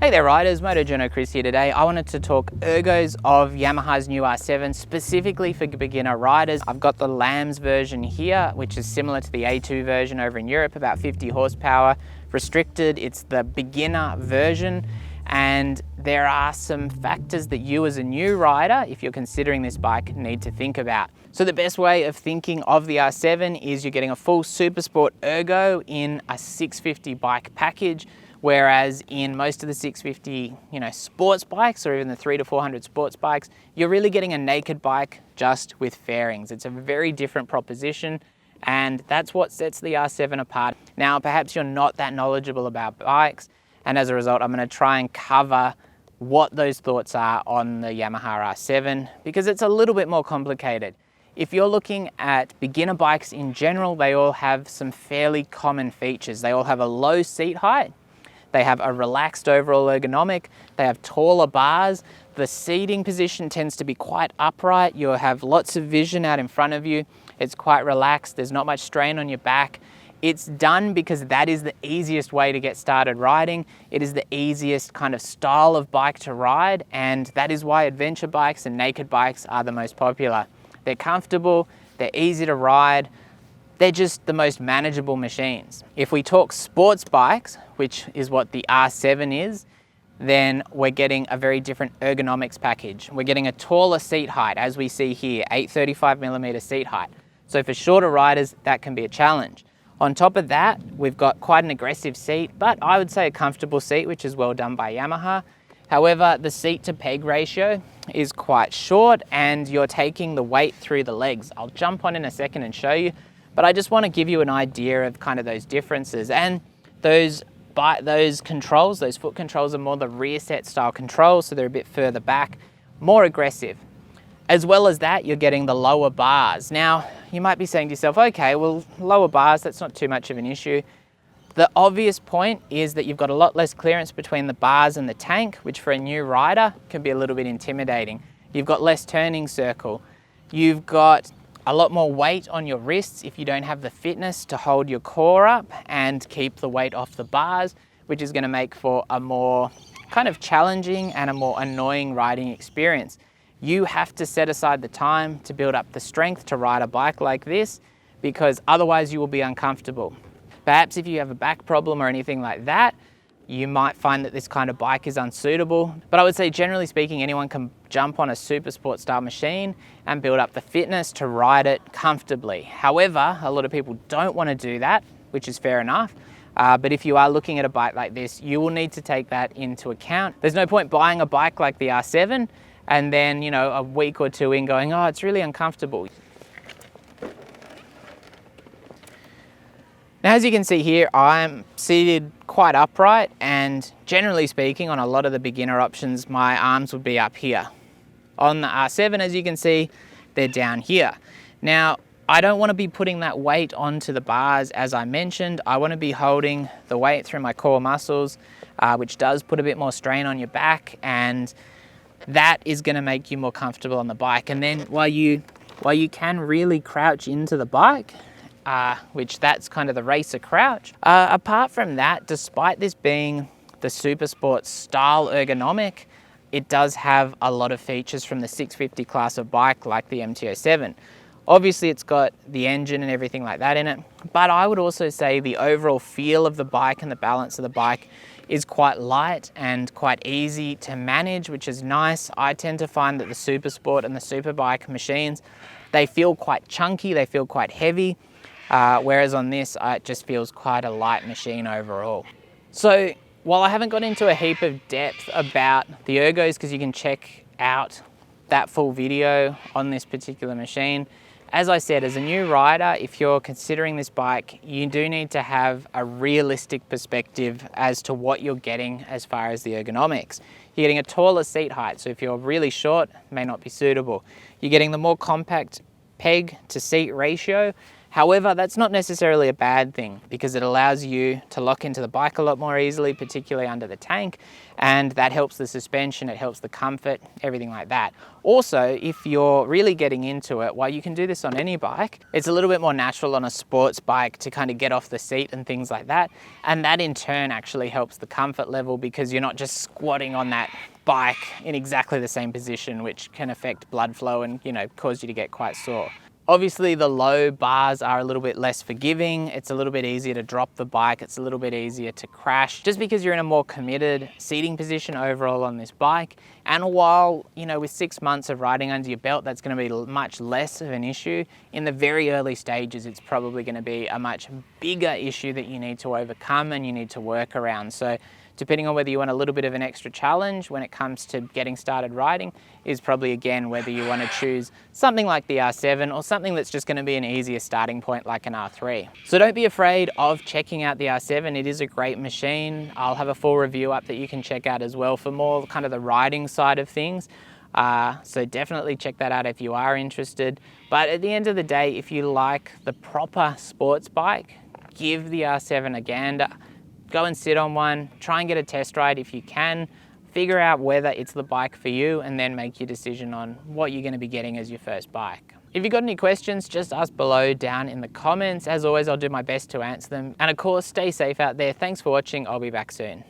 Hey there riders, Moto Journo Kris here today. I wanted to talk ergos of Yamaha's new R7, specifically for beginner riders. I've got the Lambs version here, which is similar to the A2 version over in Europe, about 50 horsepower. Restricted, it's the beginner version, and there are some factors that you as a new rider, if you're considering this bike, need to think about. So the best way of thinking of the R7 is you're getting a full supersport ergo in a 650 bike package. Whereas in most of the 650, sports bikes, or even the 300 to 400 sports bikes, you're really getting a naked bike just with fairings. It's a very different proposition, and that's what sets the R7 apart. Now, perhaps you're not that knowledgeable about bikes, and as a result, I'm going to try and cover what those thoughts are on the Yamaha R7, because it's a little bit more complicated. If you're looking at beginner bikes in general, they all have some fairly common features. They all have a low seat height. They have a relaxed overall ergonomic, they have taller bars, the seating position tends to be quite upright, you'll have lots of vision out in front of you, it's quite relaxed, there's not much strain on your back. It's done because that is the easiest way to get started riding. It is the easiest kind of style of bike to ride, and that is why adventure bikes and naked bikes are the most popular. They're comfortable, they're easy to ride, they're just the most manageable machines. If we talk sports bikes, which is what the R7 is, then we're getting a very different ergonomics package. We're getting a taller seat height, as we see here, 835mm seat height. So for shorter riders, that can be a challenge. On top of that, we've got quite an aggressive seat, but I would say a comfortable seat, which is well done by Yamaha. However, the seat to peg ratio is quite short, and you're taking the weight through the legs. I'll jump on in a second and show you, but I just want to give you an idea of kind of those differences. And those controls, those foot controls, are more the rear set style controls, so they're a bit further back, more aggressive. As well as that, you're getting the lower bars. Now, you might be saying to yourself, okay, well, lower bars, that's not too much of an issue. The obvious point is that you've got a lot less clearance between the bars and the tank, which for a new rider can be a little bit intimidating. You've got less turning circle. You've got a lot more weight on your wrists if you don't have the fitness to hold your core up and keep the weight off the bars, which is going to make for a more kind of challenging and a more annoying riding experience. You have to set aside the time to build up the strength to ride a bike like this, because otherwise you will be uncomfortable. Perhaps if you have a back problem or anything like that, you might find that this kind of bike is unsuitable. But I would say, generally speaking, anyone can jump on a super sport style machine and build up the fitness to ride it comfortably. However, a lot of people don't want to do that, which is fair enough. But if you are looking at a bike like this, you will need to take that into account. There's no point buying a bike like the R7 and then, a week or two in going, oh, it's really uncomfortable. Now, as you can see here, I'm seated quite upright, and generally speaking, on a lot of the beginner options, my arms would be up here. On the R7, as you can see, they're down here. Now, I don't want to be putting that weight onto the bars, as I mentioned. I want to be holding the weight through my core muscles, which does put a bit more strain on your back, and that is going to make you more comfortable on the bike. And then while you can really crouch into the bike, which that's kind of the racer crouch. Apart from that, despite this being the super sport style ergonomic, it does have a lot of features from the 650 class of bike, like the MT-07. Obviously, it's got the engine and everything like that in it, but I would also say the overall feel of the bike and the balance of the bike is quite light and quite easy to manage, which is nice. I tend to find that the super sport and the super bike machines, they feel quite chunky, they feel quite heavy. Whereas on this, it just feels quite a light machine overall. So while I haven't got into a heap of depth about the ergos, because you can check out that full video on this particular machine, as I said, as a new rider, if you're considering this bike, you do need to have a realistic perspective as to what you're getting as far as the ergonomics. You're getting a taller seat height, so if you're really short, it may not be suitable. You're getting the more compact peg to seat ratio, However, that's not necessarily a bad thing because it allows you to lock into the bike a lot more easily, particularly under the tank, and that helps the suspension, it helps the comfort, everything like that. Also, if you're really getting into it, while you can do this on any bike, it's a little bit more natural on a sports bike to kind of get off the seat and things like that. And that in turn actually helps the comfort level because you're not just squatting on that bike in exactly the same position, which can affect blood flow and, you know, cause you to get quite sore. Obviously the low bars are a little bit less forgiving. It's a little bit easier to drop the bike. It's a little bit easier to crash just because you're in a more committed seating position overall on this bike. And while, you know, with 6 months of riding under your belt, that's going to be much less of an issue. In the very early stages, it's probably going to be a much bigger issue that you need to overcome and you need to work around. So depending on whether you want a little bit of an extra challenge when it comes to getting started riding is probably, again, whether you want to choose something like the R7 or something that's just going to be an easier starting point like an R3. So don't be afraid of checking out the R7. It is a great machine. I'll have a full review up that you can check out as well for more kind of the riding side of things. So definitely check that out if you are interested. But at the end of the day, if you like the proper sports bike, give the R7 a gander. Go and sit on one, try and get a test ride if you can, figure out whether it's the bike for you and then make your decision on what you're going to be getting as your first bike. If you've got any questions, just ask below down in the comments. As always, I'll do my best to answer them. And of course, stay safe out there. Thanks for watching. I'll be back soon.